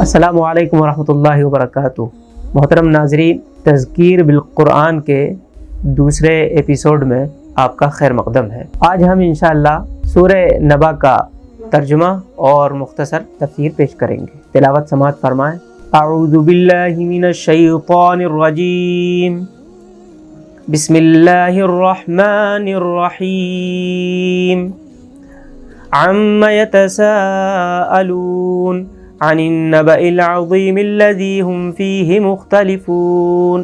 السلام علیکم ورحمۃ اللہ وبرکاتہ۔ محترم ناظرین، تذکیر بالقرآن کے دوسرے ایپیسوڈ میں آپ کا خیر مقدم ہے۔ آج ہم انشاءاللہ سورہ نبا کا ترجمہ اور مختصر تفسیر پیش کریں گے۔ تلاوت سماعت فرمائیں۔ اعوذ باللہ من الشیطان الرجیم، بسم اللہ الرحمن الرحیم۔ عم يتساءلون عن النبأ العظيم الذي هم فيه مختلفون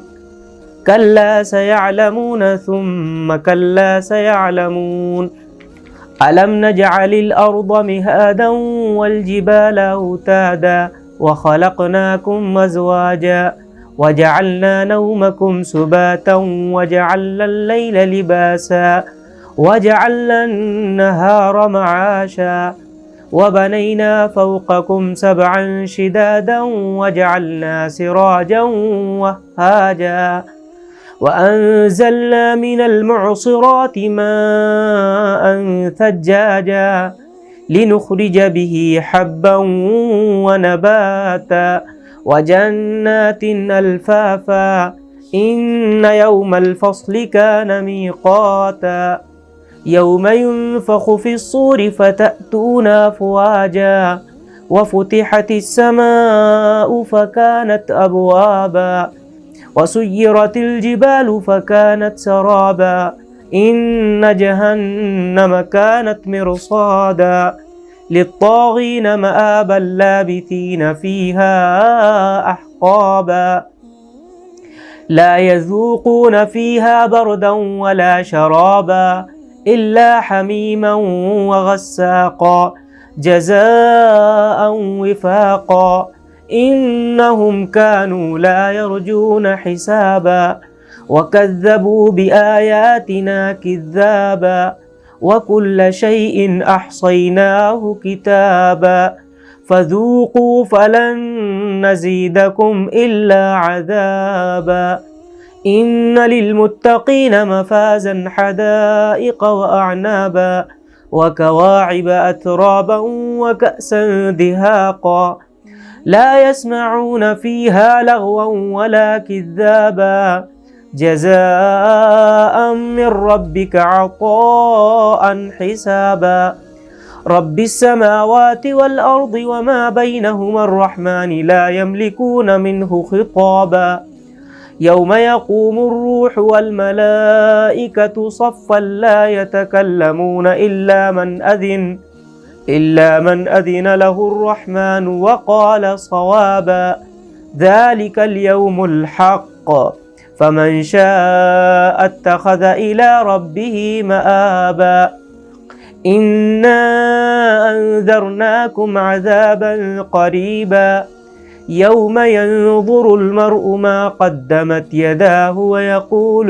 كلا سيعلمون ثم كلا سيعلمون ألم نجعل الأرض مهادا والجبال أوتادا وخلقناكم أزواجا وجعلنا نومكم سباتا وجعلنا الليل لباسا وجعلنا النهار معاشا وبنينا فوقكم سبعا شدادا وجعلنا سراجا وهاجا وأنزلنا من المعصرات ماء ثجاجا لنخرج به حبا ونباتا وجنات ألفافا إن يوم الفصل كان ميقاتا يوم ينفخ في الصور فتأتون أفواجا وفتحت السماء فكانت أبوابا وسيرت الجبال فكانت سرابا إن جهنم كانت مرصادا للطاغين مآبا لابثين فيها أحقابا لا يذوقون فيها بردا ولا شرابا إلا حميما وغساقا جزاء وفاقا إنهم كانوا لا يرجون حسابا وكذبوا بآياتنا كذابا وكل شيء أحصيناه كتابا فذوقوا فلن نزيدكم إلا عذابا إن للمتقين مفازا حدائق وأعنابا وكواعب أترابا وكأسا دهاقا لا يسمعون فيها لغوا ولا كذابا جزاء من ربك عطاء حسابا رب السماوات والأرض وما بينهما الرحمن لا يملكون منه خطابا يوم يقوم الروح والملائكة صفا لا يتكلمون إلا من أذن له الرحمن وقال صوابا ذلك اليوم الحق فمن شاء اتخذ إلى ربه مآبا إنا أنذرناكم عذابا قريبا يوم ينظر المرء ما قدمت يداه ويقول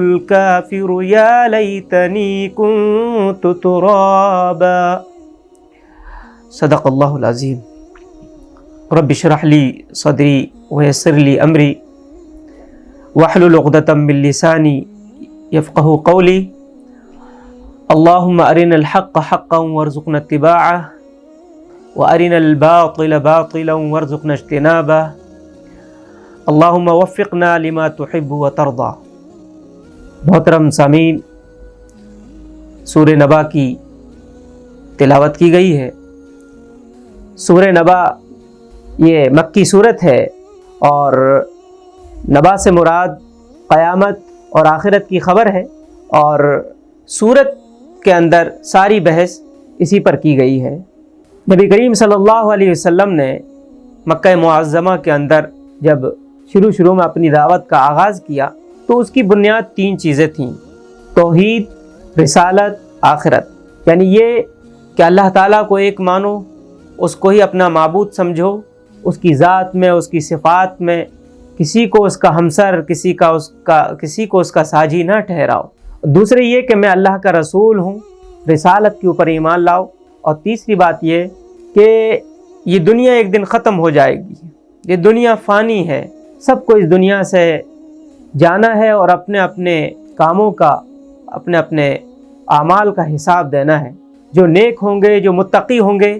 الكافر يا ليتني كنت ترابا صدق الله العظيم رب اشرح لي صدري ويسر لي أمري واحلل عقدة من لساني يفقهوا قولي اللهم أرنا الحق حقا وارزقنا اتباعه وأرنا الباطل باطلا وارزقنا اجتنابه اللهم وفقنا لما تحب وترضى۔ محترم سامعین، سورہ نبا کی تلاوت کی گئی ہے۔ سورہ نبا یہ مکی صورت ہے اور نبا سے مراد قیامت اور آخرت کی خبر ہے، اور سورت کے اندر ساری بحث اسی پر کی گئی ہے۔ نبی کریم صلی اللہ علیہ وسلم نے مکہ معظمہ کے اندر جب شروع میں اپنی دعوت کا آغاز کیا تو اس کی بنیاد 3 چیزیں تھیں: توحید، رسالت، آخرت۔ یعنی یہ کہ اللہ تعالیٰ کو ایک مانو، اس کو ہی اپنا معبود سمجھو، اس کی ذات میں، اس کی صفات میں کسی کو اس کا ہمسر، کسی کو اس کا ساجی نہ ٹھہراؤ۔ دوسرے یہ کہ میں اللہ کا رسول ہوں، رسالت کے اوپر ایمان لاؤ۔ اور تیسری بات یہ کہ یہ دنیا ایک دن ختم ہو جائے گی، یہ دنیا فانی ہے، سب کو اس دنیا سے جانا ہے اور اپنے اپنے کاموں کا، اپنے اپنے اعمال کا حساب دینا ہے۔ جو نیک ہوں گے، جو متقی ہوں گے،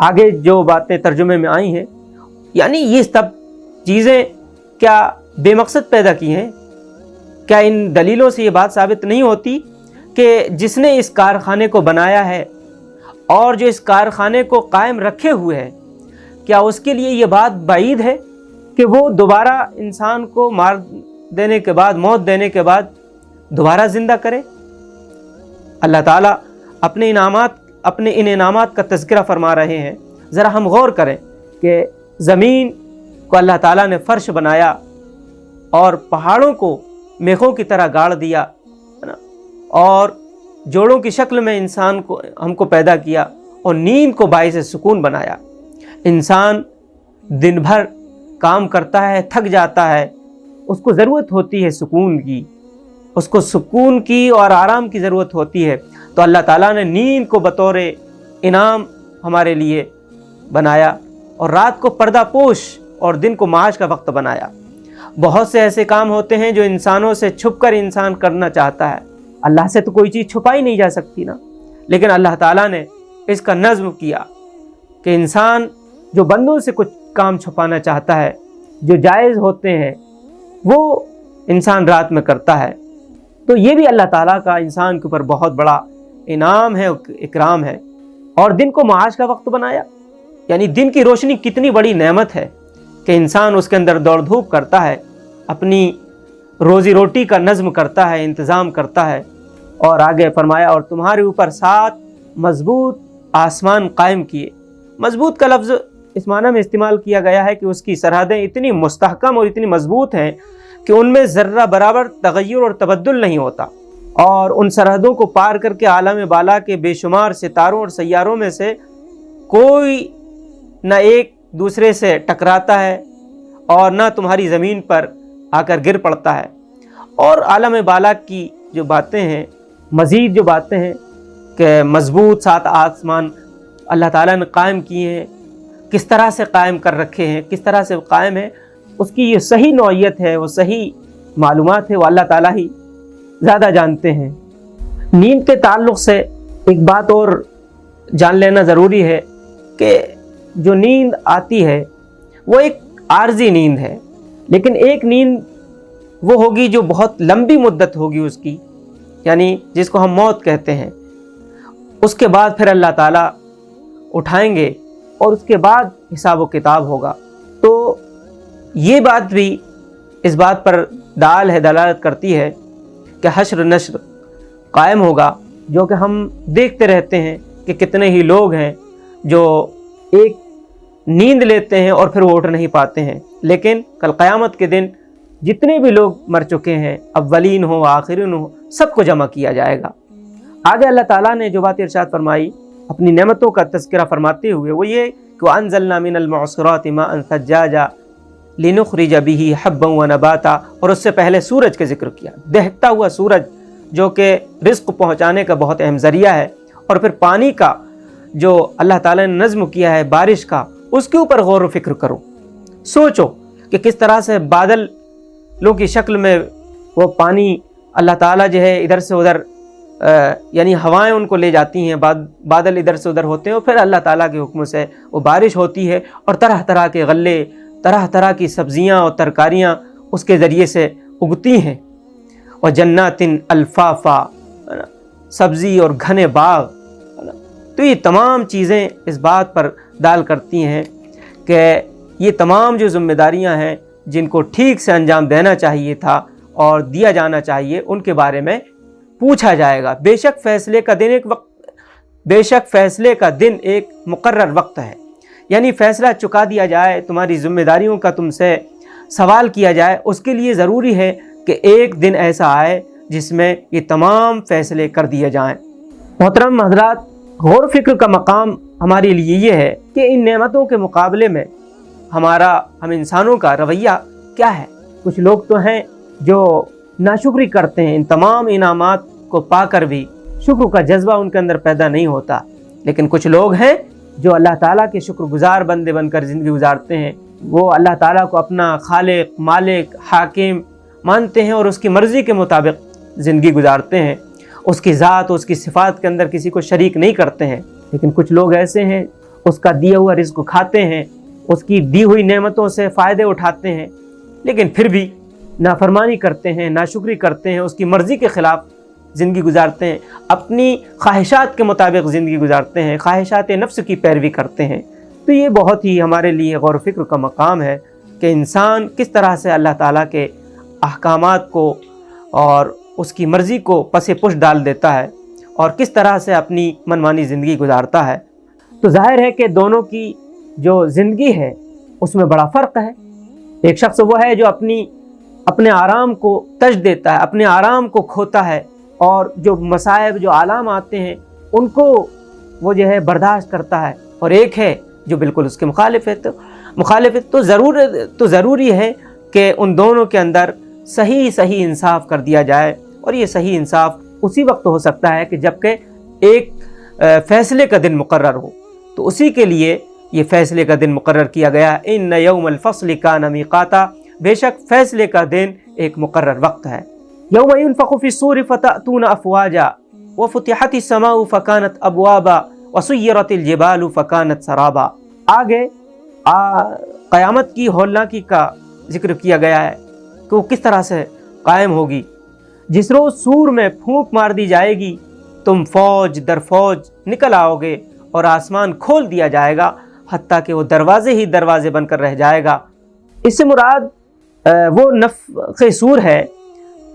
آگے جو باتیں ترجمے میں آئی ہیں، یعنی یہ سب چیزیں کیا بے مقصد پیدا کی ہیں؟ کیا ان دلیلوں سے یہ بات ثابت نہیں ہوتی کہ جس نے اس کارخانے کو بنایا ہے اور جو اس کارخانے کو قائم رکھے ہوئے ہے، کیا اس کے لیے یہ بات بعید ہے کہ وہ دوبارہ انسان کو مار دینے کے بعد، موت دینے کے بعد دوبارہ زندہ کرے؟ اللہ تعالیٰ اپنے ان انعامات کا تذکرہ فرما رہے ہیں۔ ذرا ہم غور کریں کہ زمین کو اللہ تعالیٰ نے فرش بنایا اور پہاڑوں کو میخوں کی طرح گاڑ دیا، اور جوڑوں کی شکل میں ہم کو پیدا کیا، اور نیند کو باعث سکون بنایا۔ انسان دن بھر کام کرتا ہے، تھک جاتا ہے، اس کو ضرورت ہوتی ہے سکون کی، اس کو سکون کی اور آرام کی ضرورت ہوتی ہے، تو اللہ تعالیٰ نے نیند کو بطور انعام ہمارے لیے بنایا، اور رات کو پردہ پوش اور دن کو معاش کا وقت بنایا۔ بہت سے ایسے کام ہوتے ہیں جو انسانوں سے چھپ کر انسان کرنا چاہتا ہے، اللہ سے تو کوئی چیز چھپائی نہیں جا سکتی نا، لیکن اللہ تعالیٰ نے اس کا نظم کیا کہ انسان جو بندوں سے کچھ کام چھپانا چاہتا ہے، جو جائز ہوتے ہیں، وہ انسان رات میں کرتا ہے۔ تو یہ بھی اللہ تعالیٰ کا انسان کے اوپر بہت بڑا انعام ہے، اکرام ہے۔ اور دن کو معاش کا وقت بنایا، یعنی دن کی روشنی کتنی بڑی نعمت ہے کہ انسان اس کے اندر دوڑ دھوپ کرتا ہے، اپنی روزی روٹی کا نظم کرتا ہے، انتظام کرتا ہے۔ اور آگے فرمایا اور تمہارے اوپر 7 مضبوط آسمان قائم کیے۔ مضبوط کا لفظ اس معنی میں استعمال کیا گیا ہے کہ اس کی سرحدیں اتنی مستحکم اور اتنی مضبوط ہیں کہ ان میں ذرہ برابر تغیر اور تبدل نہیں ہوتا، اور ان سرحدوں کو پار کر کے عالم بالا کے بے شمار ستاروں اور سیاروں میں سے کوئی نہ ایک دوسرے سے ٹکراتا ہے اور نہ تمہاری زمین پر آ کر گر پڑتا ہے۔ اور عالم بالا کی جو باتیں ہیں، مزید جو باتیں ہیں کہ مضبوط 7 آسمان اللہ تعالیٰ نے قائم کیے ہیں، کس طرح سے قائم کر رکھے ہیں، کس طرح سے قائم ہے، اس کی یہ صحیح نوعیت ہے، وہ صحیح معلومات ہے، وہ اللہ تعالیٰ ہی زیادہ جانتے ہیں۔ نیند کے تعلق سے ایک بات اور جان لینا ضروری ہے کہ جو نیند آتی ہے وہ ایک عارضی نیند ہے، لیکن ایک نیند وہ ہوگی جو بہت لمبی مدت ہوگی اس کی، یعنی جس کو ہم موت کہتے ہیں۔ اس کے بعد پھر اللہ تعالیٰ اٹھائیں گے اور اس کے بعد حساب و کتاب ہوگا۔ تو یہ بات بھی اس بات پر دلالت کرتی ہے کہ حشر نشر قائم ہوگا، جو کہ ہم دیکھتے رہتے ہیں کہ کتنے ہی لوگ ہیں جو ایک نیند لیتے ہیں اور پھر وہ اٹھ نہیں پاتے ہیں، لیکن کل قیامت کے دن جتنے بھی لوگ مر چکے ہیں، اولین ہو آخرین ہو، سب کو جمع کیا جائے گا۔ آگے اللہ تعالیٰ نے جو بات ارشاد فرمائی اپنی نعمتوں کا تذکرہ فرماتے ہوئے، وہ یہ کہ وَأَنزَلْنَا مِنَ الْمُعْصِرَاتِ مَاءً ثَجَّاجًا لِنُخْرِجَ بِهِ حَبًّا وَنَبَاتًا، اور اس سے پہلے سورج کا ذکر کیا، دہتا ہوا سورج جو کہ رزق پہنچانے کا بہت اہم ذریعہ ہے، اور پھر پانی کا جو اللہ تعالیٰ نے نظم کیا ہے بارش کا، اس کے اوپر غور و فکر کرو، سوچو کہ کس طرح سے بادلوں کی شکل میں وہ پانی اللہ تعالیٰ جو ہے ادھر سے ادھر، یعنی ہوائیں ان کو لے جاتی ہیں، بادل ادھر سے ادھر ہوتے ہیں، اور پھر اللہ تعالیٰ کے حکم سے وہ بارش ہوتی ہے، اور طرح طرح کے غلے، طرح طرح کی سبزیاں اور ترکاریاں اس کے ذریعے سے اگتی ہیں۔ وَجَنَّاتٍ أَلْفَافًا، سبزی اور گھنے باغ۔ تو یہ تمام چیزیں اس بات پر دال کرتی ہیں کہ یہ تمام جو ذمہ داریاں ہیں جن کو ٹھیک سے انجام دینا چاہیے تھا اور دیا جانا چاہیے، ان کے بارے میں پوچھا جائے گا۔ بے شک فیصلے کا دن ایک مقرر وقت ہے، یعنی فیصلہ چکا دیا جائے، تمہاری ذمہ داریوں کا تم سے سوال کیا جائے، اس کے لیے ضروری ہے کہ ایک دن ایسا آئے جس میں یہ تمام فیصلے کر دیے جائیں۔ محترم حضرات، غور و فکر کا مقام ہمارے لیے یہ ہے کہ ان نعمتوں کے مقابلے میں ہم انسانوں کا رویہ کیا ہے۔ کچھ لوگ تو ہیں جو ناشکری کرتے ہیں، ان تمام انعامات کو پا کر بھی شکر کا جذبہ ان کے اندر پیدا نہیں ہوتا، لیکن کچھ لوگ ہیں جو اللہ تعالیٰ کے شکر گزار بندے بن کر زندگی گزارتے ہیں، وہ اللہ تعالیٰ کو اپنا خالق، مالک، حاکم مانتے ہیں اور اس کی مرضی کے مطابق زندگی گزارتے ہیں، اس کی ذات، اس کی صفات کے اندر کسی کو شریک نہیں کرتے ہیں۔ لیکن کچھ لوگ ایسے ہیں اس کا دیا ہوا رزق کھاتے ہیں، اس کی دی ہوئی نعمتوں سے فائدے اٹھاتے ہیں، لیکن پھر بھی نافرمانی کرتے ہیں، ناشکری کرتے ہیں، اس کی مرضی کے خلاف زندگی گزارتے ہیں، اپنی خواہشات کے مطابق زندگی گزارتے ہیں، خواہشات نفس کی پیروی کرتے ہیں۔ تو یہ بہت ہی ہمارے لیے غور و فکر کا مقام ہے کہ انسان کس طرح سے اللہ تعالیٰ کے احکامات کو اور اس کی مرضی کو پس پش ڈال دیتا ہے اور کس طرح سے اپنی منمانی زندگی گزارتا ہے۔ تو ظاہر ہے کہ دونوں کی جو زندگی ہے اس میں بڑا فرق ہے۔ ایک شخص وہ ہے جو اپنے آرام کو تج دیتا ہے، اپنے آرام کو کھوتا ہے، اور جو مصائب جو آلام آتے ہیں ان کو وہ جو ہے برداشت کرتا ہے، اور ایک ہے جو بالکل اس کے مخالف ہے۔ تو ضروری ہے کہ ان دونوں کے اندر صحیح انصاف کر دیا جائے، اور یہ صحیح انصاف اسی وقت ہو سکتا ہے کہ جب کہ ایک فیصلے کا دن مقرر ہو۔ تو اسی کے لیے یہ فیصلے کا دن مقرر کیا گیا ہے۔ ان یوم الفصل کان میقاتا، بے شک فیصلے کا دن ایک مقرر وقت ہے۔ یوم ينفخ في الصور فتأتون افواجا وفتحت السماء فكانت ابوابا وسيرت الجبال فكانت سرابا۔ آگے قیامت کی ہولناکی کا ذکر کیا گیا ہے کہ وہ کس طرح سے قائم ہوگی۔ جس روز سور میں پھونک مار دی جائے گی، تم فوج در فوج نکل آؤ گے اور آسمان کھول دیا جائے گا حتیٰ کہ وہ دروازے ہی دروازے بن کر رہ جائے گا۔ اس سے مراد وہ نفخ صور ہے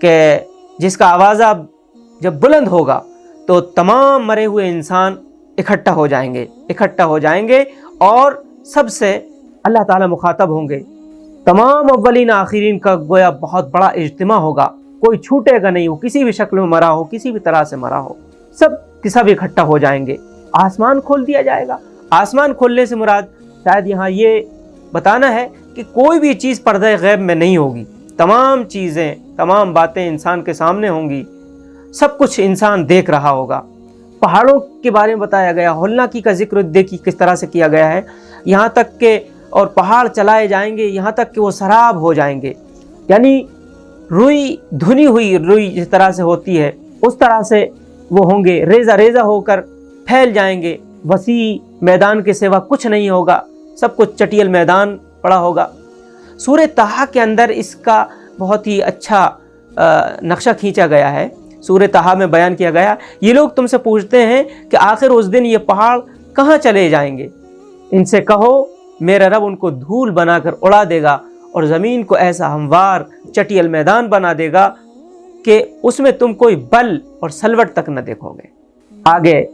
کہ جس کا آوازہ جب بلند ہوگا تو تمام مرے ہوئے انسان اکٹھا ہو جائیں گے اور سب سے اللہ تعالیٰ مخاطب ہوں گے۔ تمام اولین آخرین کا گویا بہت بڑا اجتماع ہوگا، کوئی چھوٹے گا نہیں، وہ کسی بھی شکل میں مرا ہو، کسی بھی طرح سے مرا ہو، سب کے سب اکٹھا ہو جائیں گے۔ آسمان کھول دیا جائے گا۔ آسمان کھولنے سے مراد شاید یہاں یہ بتانا ہے کہ کوئی بھی چیز پردہ غیب میں نہیں ہوگی، تمام چیزیں، تمام باتیں انسان کے سامنے ہوں گی، سب کچھ انسان دیکھ رہا ہوگا۔ پہاڑوں کے بارے میں بتایا گیا، ہولناکی کا ذکر دیکھی کس طرح سے کیا گیا ہے، یہاں تک کہ اور پہاڑ چلائے جائیں گے یہاں تک کہ وہ سراب ہو جائیں گے، یعنی روئی دھنی ہوئی روئی جس طرح سے ہوتی ہے اس طرح سے وہ ہوں گے، ریزہ ریزہ ہو کر پھیل جائیں گے، وسیع میدان کے سوا کچھ نہیں ہوگا، سب کچھ چٹیل میدان پڑا ہوگا۔ سورہ طٰہٰ کے اندر اس کا بہت ہی اچھا نقشہ کھینچا گیا ہے۔ سورہ طٰہٰ میں بیان کیا گیا، یہ لوگ تم سے پوچھتے ہیں کہ آخر اس دن یہ پہاڑ کہاں چلے جائیں گے؟ ان سے کہو میرا رب ان کو دھول بنا کر اڑا دے گا اور زمین کو ایسا ہموار چٹیل میدان بنا دے گا کہ اس میں تم کوئی بل اور سلوٹ تک نہ دیکھو گے۔ آگے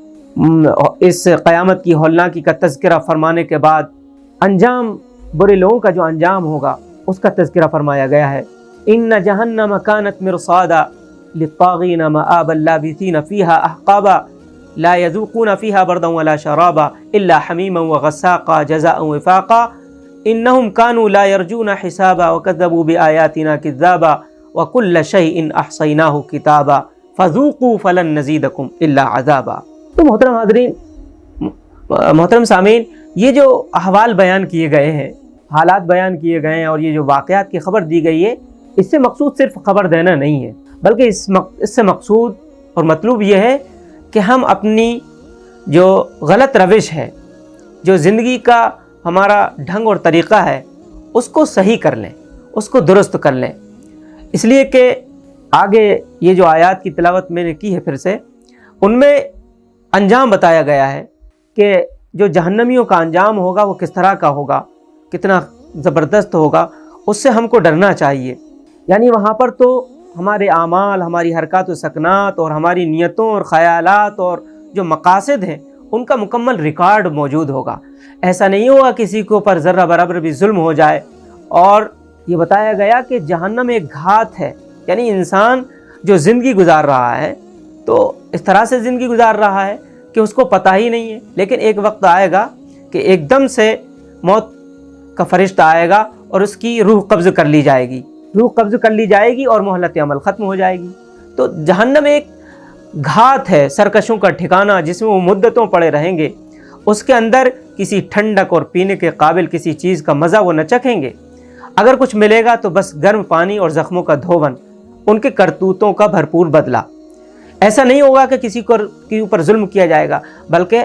اس قیامت کی ہولناکی کا تذکرہ فرمانے کے بعد انجام، برے لوگوں کا جو انجام ہوگا اس کا تذکرہ فرمایا گیا ہے۔ ان جہنم کانت مرصادا للطاغین مآبا لابثین فیہا احقابا لا یذوقون فیہا بردا ولا شرابا الا حمیما وغساقا جزاء وفاقا انہم کانوا لا یرجون حسابا وکذبوا بآیاتنا کذابا وکل شیء احصیناہ کتابا فذوقوا فلن نزیدکم الا عذابا۔ تو محترم حاضرین، محترم سامعین، یہ جو احوال بیان کیے گئے ہیں، حالات بیان کیے گئے ہیں اور یہ جو واقعات کی خبر دی گئی ہے، اس سے مقصود صرف خبر دینا نہیں ہے، بلکہ اس سے مقصود اور مطلوب یہ ہے کہ ہم اپنی جو غلط روش ہے، جو زندگی کا ہمارا ڈھنگ اور طریقہ ہے، اس کو صحیح کر لیں، اس کو درست کر لیں۔ اس لیے کہ آگے یہ جو آیات کی تلاوت میں نے کی ہے پھر سے، ان میں انجام بتایا گیا ہے کہ جو جہنمیوں کا انجام ہوگا وہ کس طرح کا ہوگا، کتنا زبردست ہوگا، اس سے ہم کو ڈرنا چاہیے۔ یعنی وہاں پر تو ہمارے اعمال، ہماری حرکات و سکنات اور ہماری نیتوں اور خیالات اور جو مقاصد ہیں ان کا مکمل ریکارڈ موجود ہوگا۔ ایسا نہیں ہوگا کسی کے اوپر ذرہ برابر بھی ظلم ہو جائے۔ اور یہ بتایا گیا کہ جہنم ایک گھات ہے، یعنی انسان جو زندگی گزار رہا ہے تو اس طرح سے زندگی گزار رہا ہے کہ اس کو پتہ ہی نہیں ہے، لیکن ایک وقت آئے گا کہ ایک دم سے موت کا فرشتہ آئے گا اور اس کی روح قبض کر لی جائے گی، اور مہلت عمل ختم ہو جائے گی۔ تو جہنم ایک گھات ہے، سرکشوں کا ٹھکانہ، جس میں وہ مدتوں پڑے رہیں گے۔ اس کے اندر کسی ٹھنڈک اور پینے کے قابل کسی چیز کا مزہ وہ نہ چکھیں گے۔ اگر کچھ ملے گا تو بس گرم پانی اور زخموں کا دھون، ان کے کرتوتوں کا بھرپور بدلہ۔ ایسا نہیں ہوگا کہ کسی کے اوپر ظلم کیا جائے گا، بلکہ